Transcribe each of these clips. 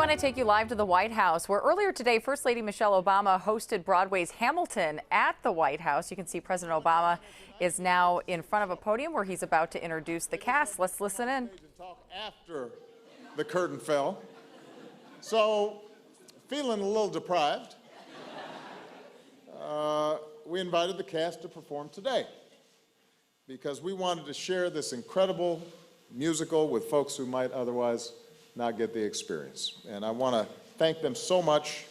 want to take you live to the White House, where earlier today, First Lady Michelle Obama hosted Broadway's Hamilton at the White House. You can see President Obama is now in front of a podium where he's about to introduce the cast. Let's listen in. Talk after the curtain fell. So, feeling a little deprived, we invited the cast to perform today because we wanted to share this incredible musical with folks who might otherwise not get the experience. And I want to thank them so much,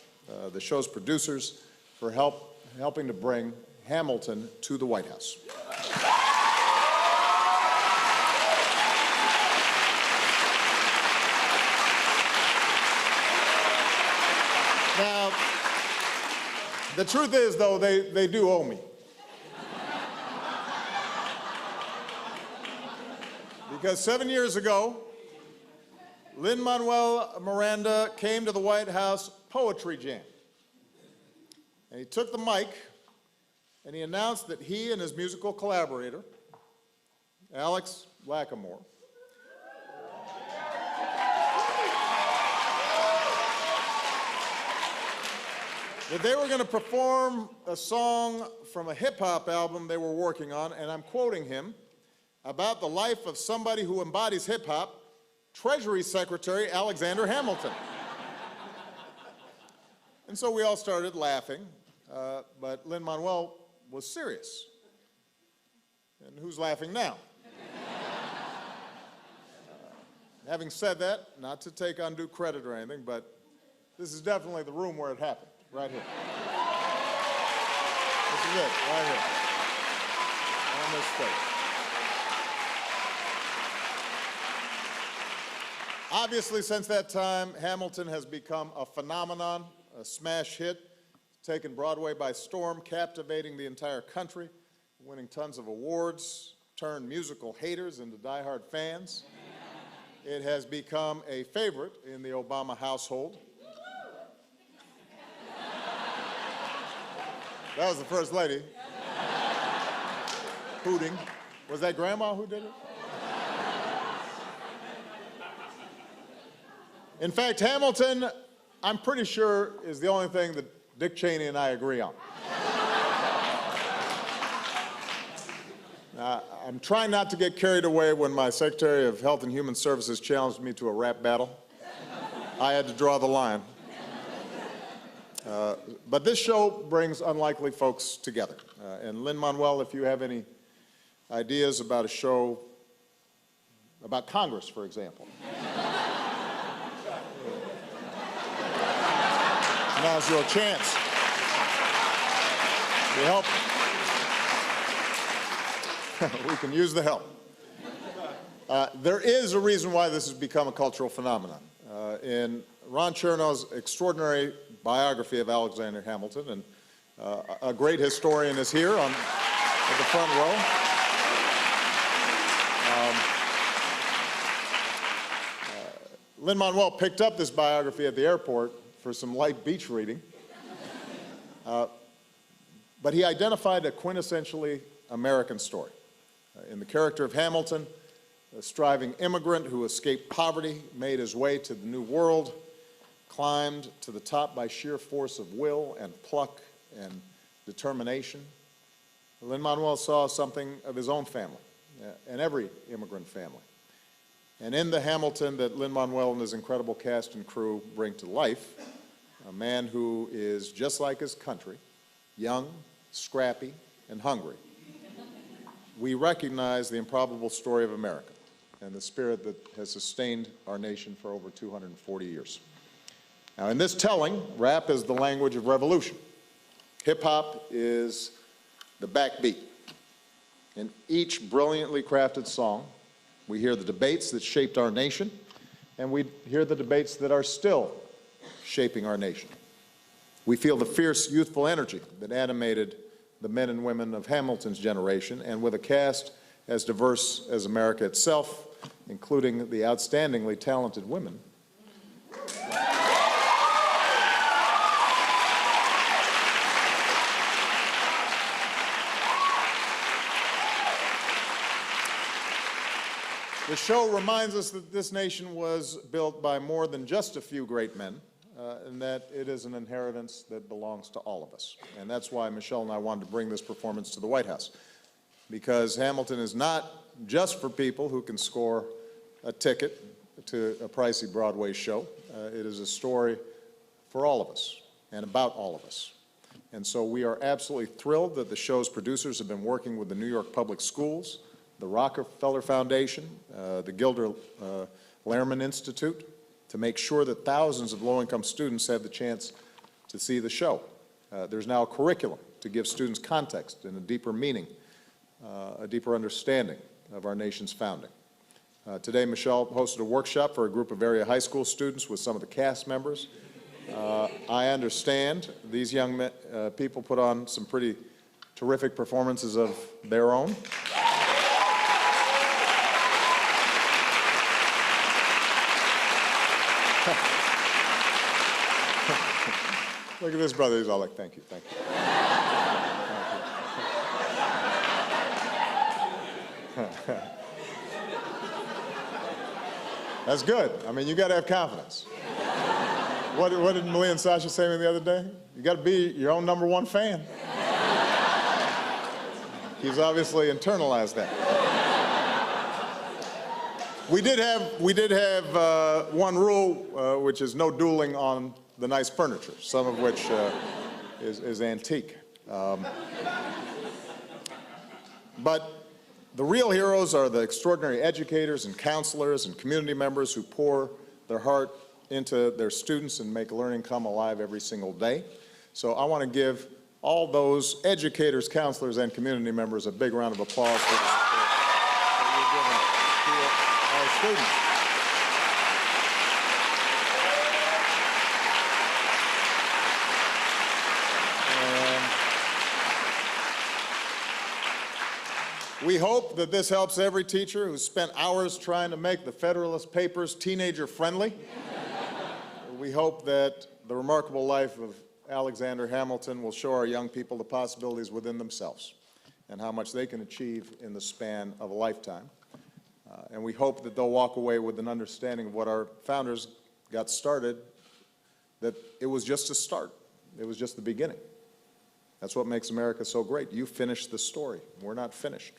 the show's producers, for helping to bring Hamilton to the White House. Now, the truth is, though, they do owe me. Because 7 years ago, Lin-Manuel Miranda came to the White House Poetry Jam. And he took the mic and he announced that he and his musical collaborator, Alex Lacamoire, that they were going to perform a song from a hip-hop album they were working on, and I'm quoting him, about the life of somebody who embodies hip-hop, Treasury Secretary Alexander Hamilton. And so we all started laughing, but Lin-Manuel was serious. And who's laughing now? Having said that, not to take undue credit or anything, but this is definitely the room where it happened, right here. This is it, right here, on this stage. Obviously, since that time, Hamilton has become a phenomenon, a smash hit, taken Broadway by storm, captivating the entire country, winning tons of awards, turned musical haters into diehard fans. It has become a favorite in the Obama household. That was the First Lady. Hooting. Was that Grandma who did it? In fact, Hamilton, I'm pretty sure, is the only thing that Dick Cheney and I agree on. I'm trying not to get carried away when my Secretary of Health and Human Services challenged me to a rap battle. I had to draw the line. But this show brings unlikely folks together. And Lin-Manuel, if you have any ideas about a show about Congress, for example, now's your chance. We help. We can use the help. There is a reason why this has become a cultural phenomenon. In Ron Chernow's extraordinary biography of Alexander Hamilton, and a great historian is here at the front row. Lin-Manuel picked up this biography at the airport for some light beach reading. But he identified a quintessentially American story. In the character of Hamilton, a striving immigrant who escaped poverty, made his way to the New World, climbed to the top by sheer force of will and pluck and determination. Lin-Manuel saw something of his own family, and every immigrant family. And in the Hamilton that Lin-Manuel and his incredible cast and crew bring to life, a man who is just like his country, young, scrappy, and hungry. We recognize the improbable story of America and the spirit that has sustained our nation for over 240 years. Now, in this telling, rap is the language of revolution. Hip-hop is the backbeat. In each brilliantly crafted song, we hear the debates that shaped our nation, and we hear the debates that are still shaping our nation. We feel the fierce, youthful energy that animated the men and women of Hamilton's generation, and with a cast as diverse as America itself, including the outstandingly talented women. The show reminds us that this nation was built by more than just a few great men, and that it is an inheritance that belongs to all of us. And that's why Michelle and I wanted to bring this performance to the White House, because Hamilton is not just for people who can score a ticket to a pricey Broadway show. It is a story for all of us and about all of us. And so we are absolutely thrilled that the show's producers have been working with the New York Public Schools, the Rockefeller Foundation, the Gilder Lehrman Institute, to make sure that thousands of low-income students have the chance to see the show. There's now a curriculum to give students context and a deeper meaning, a deeper understanding of our nation's founding. Today, Michelle hosted a workshop for a group of area high school students with some of the cast members. I understand these young people put on some pretty terrific performances of their own. Look at this brother, he's all like, thank you, thank you. Thank you. That's good. I mean, you got to have confidence. What did Malia and Sasha say to me the other day? You got to be your own #1 fan. He's obviously internalized that. We did have one rule, which is no dueling on the nice furniture, some of which is antique. But the real heroes are the extraordinary educators and counselors and community members who pour their heart into their students and make learning come alive every single day. So I want to give all those educators, counselors, and community members a big round of applause for the support that you're giving to our students. We hope that this helps every teacher who spent hours trying to make the Federalist Papers teenager-friendly. We hope that the remarkable life of Alexander Hamilton will show our young people the possibilities within themselves and how much they can achieve in the span of a lifetime. And we hope that they'll walk away with an understanding of what our founders got started, that it was just a start. It was just the beginning. That's what makes America so great. You finished the story. We're not finished.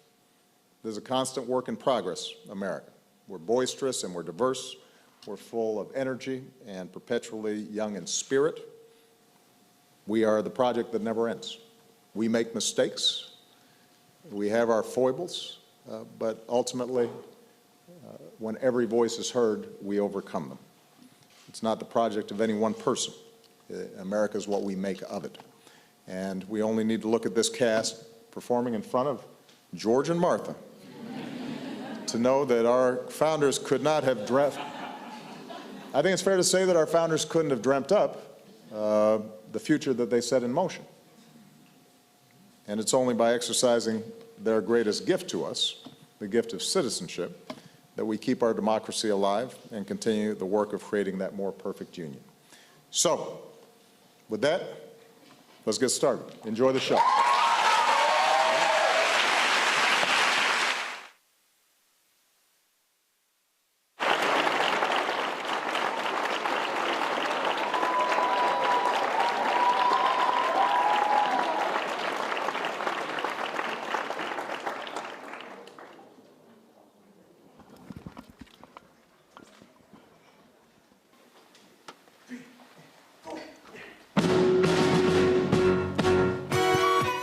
There's a constant work in progress, America. We're boisterous and we're diverse. We're full of energy and perpetually young in spirit. We are the project that never ends. We make mistakes. We have our foibles, but ultimately, when every voice is heard, we overcome them. It's not the project of any one person. America is what we make of it. And we only need to look at this cast performing in front of George and Martha to know that our founders could not have dreamt. I think it's fair to say that our founders couldn't have dreamt up the future that they set in motion. And it's only by exercising their greatest gift to us, the gift of citizenship, that we keep our democracy alive and continue the work of creating that more perfect union. So, with that, let's get started. Enjoy the show.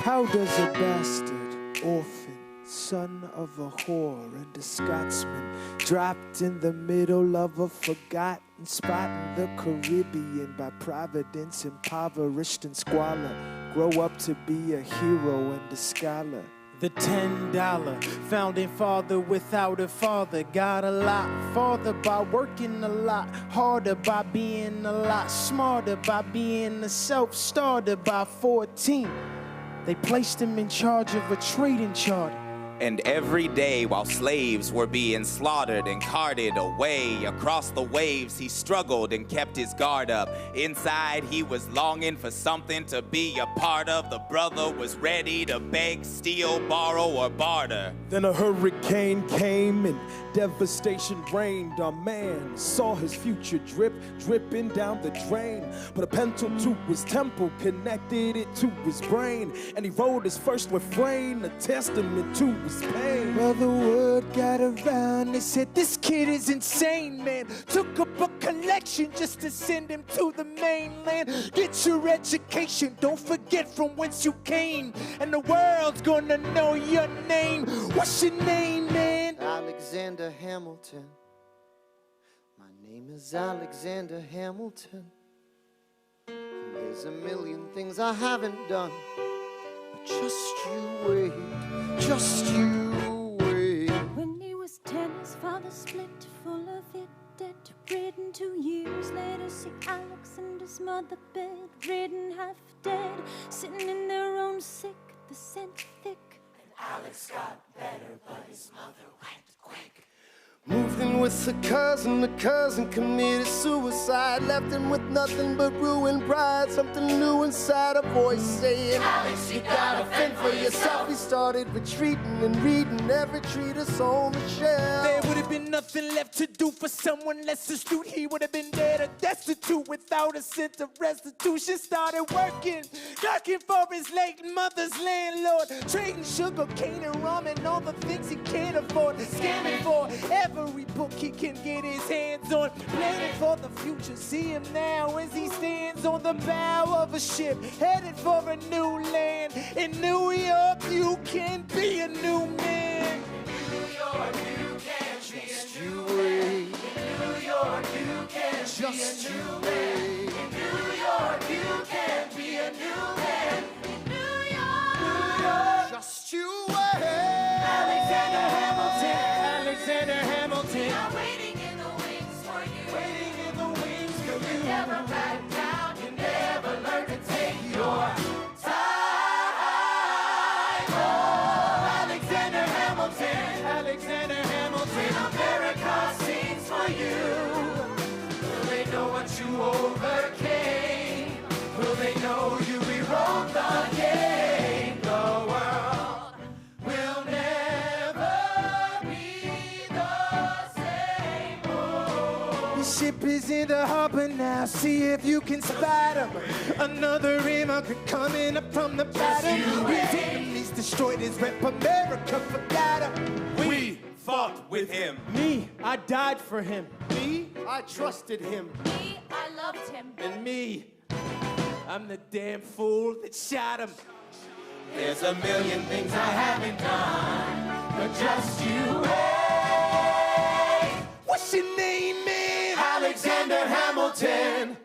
How does a bastard, orphan, son of a whore and a Scotsman, dropped in the middle of a forgotten spot in the Caribbean by providence, impoverished and squalor, grow up to be a hero and a scholar? The $10 founding father without a father got a lot farther by working a lot harder, by being a lot smarter, by being a self-starter. By 14, they placed him in charge of a trading charter. And every day while slaves were being slaughtered and carted away across the waves, he struggled and kept his guard up. Inside he was longing for something to be a part of. The brother was ready to beg, steal, borrow, or barter. Then a hurricane came and devastation reigned. Our man saw his future dripping down the drain. Put a pencil to his temple, connected it to his brain, and he wrote his first refrain, a testament to his pain. Well, the word got around, they said this kid is insane, man. Took up a collection just to send him to the mainland. Get your education, don't forget from whence you came, and the world's gonna know your name. What's your name, man? Alexander Hamilton. My name is Alexander Hamilton. And there's a million things I haven't done, but just you wait, just you wait. When he was 10, his father split, full of it, dead, ridden. 2 years later, sick Alex and his mother bedridden, half dead, sitting in their own sick, the scent thick. Alex got better, but his mother went quick. Moved in with a cousin, the cousin committed suicide. Left him with nothing but ruined pride. Something new inside, a voice saying, Alex, you gotta fend for yourself. He started retreating and reading every treatise on the shelf. There would have been nothing left to do for someone less astute. He would have been dead or destitute without a sense of restitution. Started working for his late mother's landlord, trading sugar cane and rum and all the things he can't afford, scamming for every book he can get his hands on, planning for the future. See him now as he stands on the bow of a ship, headed for a new land. In New York, you can be a new man. New York, you can be a new man. New York, you can just be a new man. New York, you can be a new man. New York, just you wait. Alexander Hamilton, Alexander Hamilton. I'm waiting in the wings for you. Waiting in the wings for you. You never back down, you never learn to take your time. Oh, Alexander Hamilton, Alexander Hamilton. America sings for you. Will they know what you overcame? Will they know you rewrote the game? The world will never be the same. Oh. The ship is in the harbor now, see if you can spot him. Another immigrant coming up from the bottom. His enemies destroyed his rep, America forgot him. We fought with him. Me, I died for him. Me, I trusted him. Me, I loved him. And me, I'm the damn fool that shot him. There's a million things I haven't done, But just you wait. What's your name, man? Alexander Hamilton.